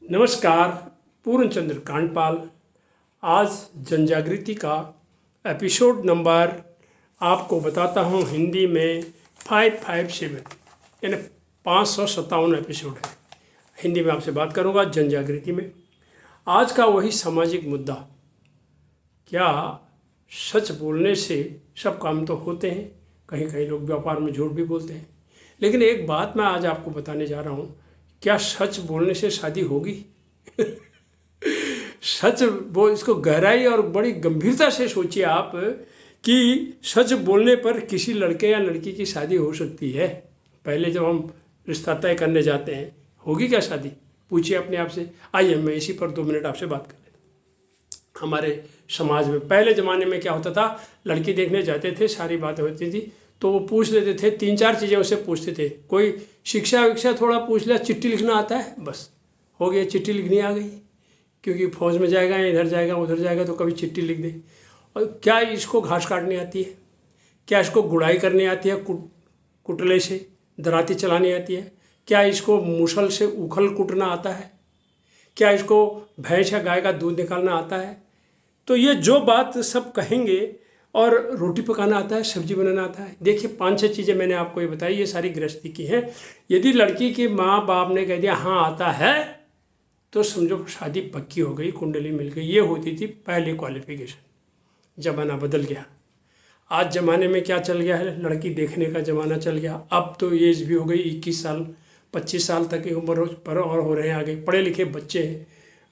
नमस्कार। पूर्णचंद्र कांडपाल। आज जनजागृति का एपिसोड नंबर आपको बताता हूँ हिंदी में 557 यानी 557 एपिसोड है। हिंदी में आपसे बात करूँगा जनजागृति में। आज का वही सामाजिक मुद्दा, क्या सच बोलने से सब काम तो होते हैं? कहीं कहीं लोग व्यापार में झूठ भी बोलते हैं, लेकिन एक बात मैं आज आपको बताने जा रहा हूँ, क्या सच बोलने से शादी होगी? सच बोल, इसको गहराई और बड़ी गंभीरता से सोचिए आप कि सच बोलने पर किसी लड़के या लड़की की शादी हो सकती है। पहले जब हम रिश्ता तय करने जाते हैं, होगी क्या शादी? पूछिए अपने आप से। आइए मैं इसी पर 2 मिनट आपसे बात कर लेता हूँ। हमारे समाज में पहले ज़माने में क्या होता था, लड़की देखने जाते थे, सारी बातें होती थी तो वो पूछ लेते थे, 3-4 चीज़ें उससे पूछते थे। कोई शिक्षा विक्षा थोड़ा पूछ लिया, चिट्ठी लिखना आता है, बस हो गया, चिट्ठी लिखनी आ गई। क्योंकि फौज में जाएगा, इधर जाएगा उधर जाएगा तो कभी चिट्ठी लिख दे। और क्या इसको घास काटनी आती है? क्या इसको गुड़ाई करनी आती है? कुटले से दराती चलानी आती है? क्या इसको मुसल से उखल कुटना आता है? क्या इसको भैंस या गाय का दूध निकालना आता है? तो ये जो बात सब कहेंगे। और रोटी पकाना आता है, सब्जी बनाना आता है। देखिए 5-6 चीज़ें मैंने आपको ये बताई, ये सारी गृहस्थी की हैं। यदि लड़की के माँ बाप ने कह दिया हाँ आता है, तो समझो शादी पक्की हो गई, कुंडली मिल गई। ये होती थी पहले क्वालिफिकेशन। ज़माना बदल गया। आज ज़माने में क्या चल गया है, लड़की देखने का ज़माना चल गया। अब तो एज भी हो गई 21 साल 25 साल तक की उम्र पर और हो रहे हैं आगे। पढ़े लिखे बच्चे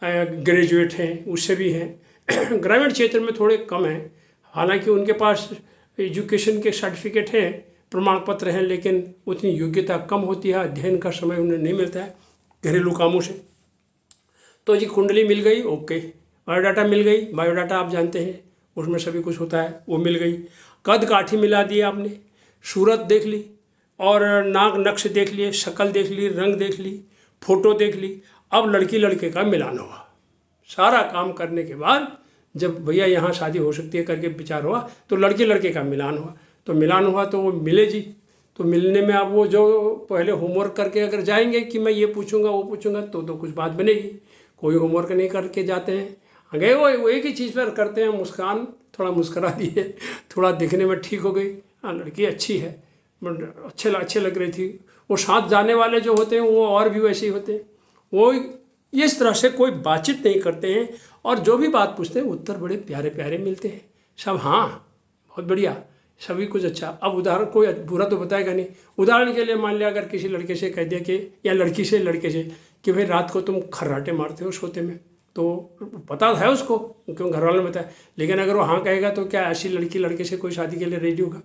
हैं, ग्रेजुएट हैं, उससे भी हैं। ग्रामीण क्षेत्र में थोड़े कम हैं, हालांकि उनके पास एजुकेशन के सर्टिफिकेट हैं, प्रमाण पत्र हैं, लेकिन उतनी योग्यता कम होती है, अध्ययन का समय उन्हें नहीं मिलता है घरेलू कामों से। तो जी कुंडली मिल गई, ओके। बायोडाटा मिल गई, बायोडाटा आप जानते हैं उसमें सभी कुछ होता है, वो मिल गई। कद काठी मिला दिए आपने, सूरत देख ली और नाक नक्श देख लिए, शक्ल देख ली, रंग देख ली, फोटो देख ली। अब लड़की लड़के का मिलान हुआ। सारा काम करने के बाद जब भैया यहाँ शादी हो सकती है करके विचार हुआ, तो लड़के लड़के का मिलान हुआ। तो मिलान हुआ तो वो मिले जी। तो मिलने में आप वो जो पहले होमवर्क करके अगर जाएंगे कि मैं ये पूछूंगा वो पूछूंगा, तो कुछ बात बनेगी। कोई होमवर्क नहीं करके जाते हैं, गए वो एक ही चीज़ पर करते हैं, मुस्कान, थोड़ा मुस्करा दिए, थोड़ा दिखने में ठीक हो गई, हाँ लड़की अच्छी है, अच्छे लग रही थी। वो साथ जाने वाले जो होते हैं वो और भी वैसे ही होते हैं। वो इस तरह से कोई बातचीत नहीं करते हैं, और जो भी बात पूछते हैं उत्तर बड़े प्यारे प्यारे मिलते हैं। सब हाँ बहुत बढ़िया, सभी कुछ अच्छा। अब उदाहरण, कोई बुरा तो बताएगा नहीं। उदाहरण के लिए मान लिया अगर किसी लड़के से कह दिया कि, या लड़की से लड़के से कि भाई रात को तुम खर्राटे मारते हो सोते में, तो पता है उसको, क्यों घर वालों ने बताया। लेकिन अगर वो हाँ कहेगा तो क्या ऐसी लड़की लड़के से कोई शादी के लिए रेडी होगा?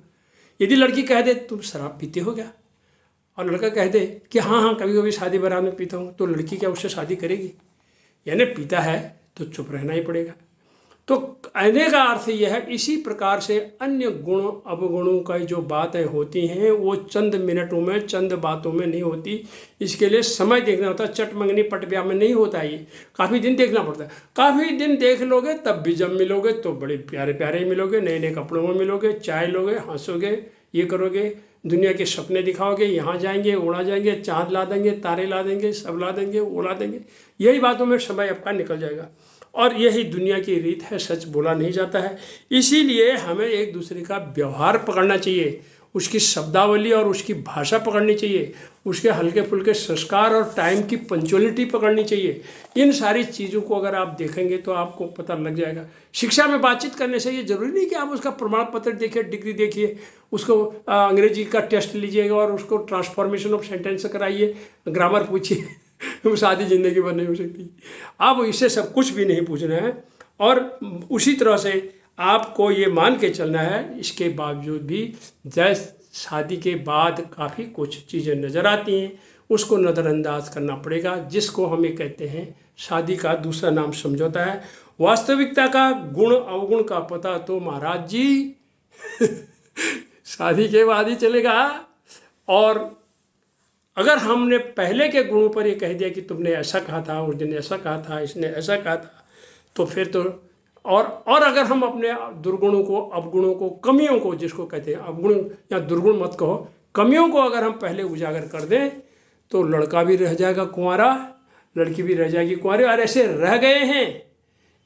यदि लड़की कह दे तुम शराब पीते हो क्या, और लड़का कह दे कि हाँ कभी कभी शादी बारात में पीता हूँ, तो लड़की क्या उससे शादी करेगी? यानी पीता है तो चुप रहना ही पड़ेगा। तो कहने का अर्थ यह है, इसी प्रकार से अन्य गुण अवगुणों का जो बातें होती हैं वो चंद मिनटों में, चंद बातों में नहीं होती। इसके लिए समय देखना होता है। चट मंगनी पट ब्याह में नहीं होता है, ये काफ़ी दिन देखना पड़ता है। काफ़ी दिन देख लोगे तब भी जब मिलोगे तो बड़े प्यारे प्यारे ही मिलोगे, नए नए कपड़ों में मिलोगे, चाय लोगे, हंसोगे, ये करोगे, दुनिया के सपने दिखाओगे, यहाँ जाएंगे, उड़ा जाएंगे, चाँद ला देंगे, तारे ला देंगे, सब ला देंगे, उड़ा देंगे। यही बातों में समय आपका निकल जाएगा, और यही दुनिया की रीत है। सच बोला नहीं जाता है। इसीलिए हमें एक दूसरे का व्यवहार पकड़ना चाहिए, उसकी शब्दावली और उसकी भाषा पकड़नी चाहिए, उसके हल्के फुल्के संस्कार और टाइम की पंक्चुअलिटी पकड़नी चाहिए। इन सारी चीज़ों को अगर आप देखेंगे तो आपको पता लग जाएगा। शिक्षा में बातचीत करने से ये जरूरी नहीं कि आप उसका प्रमाण पत्र देखिए, डिग्री देखिए, उसको अंग्रेजी का टेस्ट लीजिएगा और उसको ट्रांसफॉर्मेशन ऑफ सेंटेंस कराइए, ग्रामर पूछिए, शादी जिंदगी भर नहीं हो सकती। आप इससे सब कुछ भी नहीं पूछना है। और उसी तरह से आपको ये मान के चलना है, इसके बावजूद भी जैसे शादी के बाद काफ़ी कुछ चीज़ें नज़र आती हैं, उसको नज़रअंदाज करना पड़ेगा, जिसको हमें कहते हैं शादी का दूसरा नाम समझौता है। वास्तविकता का गुण अवगुण का पता तो महाराज जी शादी के बाद ही चलेगा। और अगर हमने पहले के गुणों पर ये कह दिया कि तुमने ऐसा कहा था, उस दिन ऐसा कहा था, इसने ऐसा कहा था, तो फिर तो और अगर हम अपने दुर्गुणों को, अवगुणों को, कमियों को, जिसको कहते हैं अवगुण या दुर्गुण मत कहो, कमियों को अगर हम पहले उजागर कर दें तो लड़का भी रह जाएगा कुंवारा, लड़की भी रह जाएगी कुंवारी, और ऐसे रह गए हैं।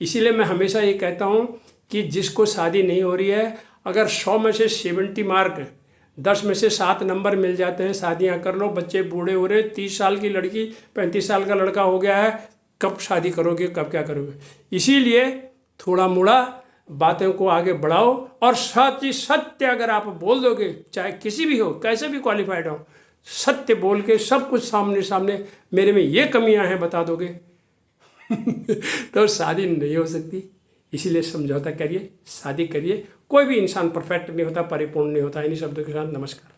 इसीलिए मैं हमेशा ये कहता हूँ कि जिसको शादी नहीं हो रही है, अगर 100 में से 70 मार्क, 10 में से 7 नंबर मिल जाते हैं, शादियाँ कर लो। बच्चे बूढ़े हो रहे, 30 साल की लड़की 35 साल का लड़का हो गया है, कब शादी करोगे, कब क्या करोगे। इसीलिए थोड़ा मोड़ा बातों को आगे बढ़ाओ, और सच ही सत्य अगर आप बोल दोगे, चाहे किसी भी हो, कैसे भी क्वालिफाइड हो, सत्य बोल के सब कुछ सामने सामने मेरे में ये कमियां हैं बता दोगे तो शादी नहीं हो सकती। इसीलिए समझौता करिए, शादी करिए। कोई भी इंसान परफेक्ट नहीं होता, परिपूर्ण नहीं होता। इन्हीं शब्दों के साथ नमस्कार।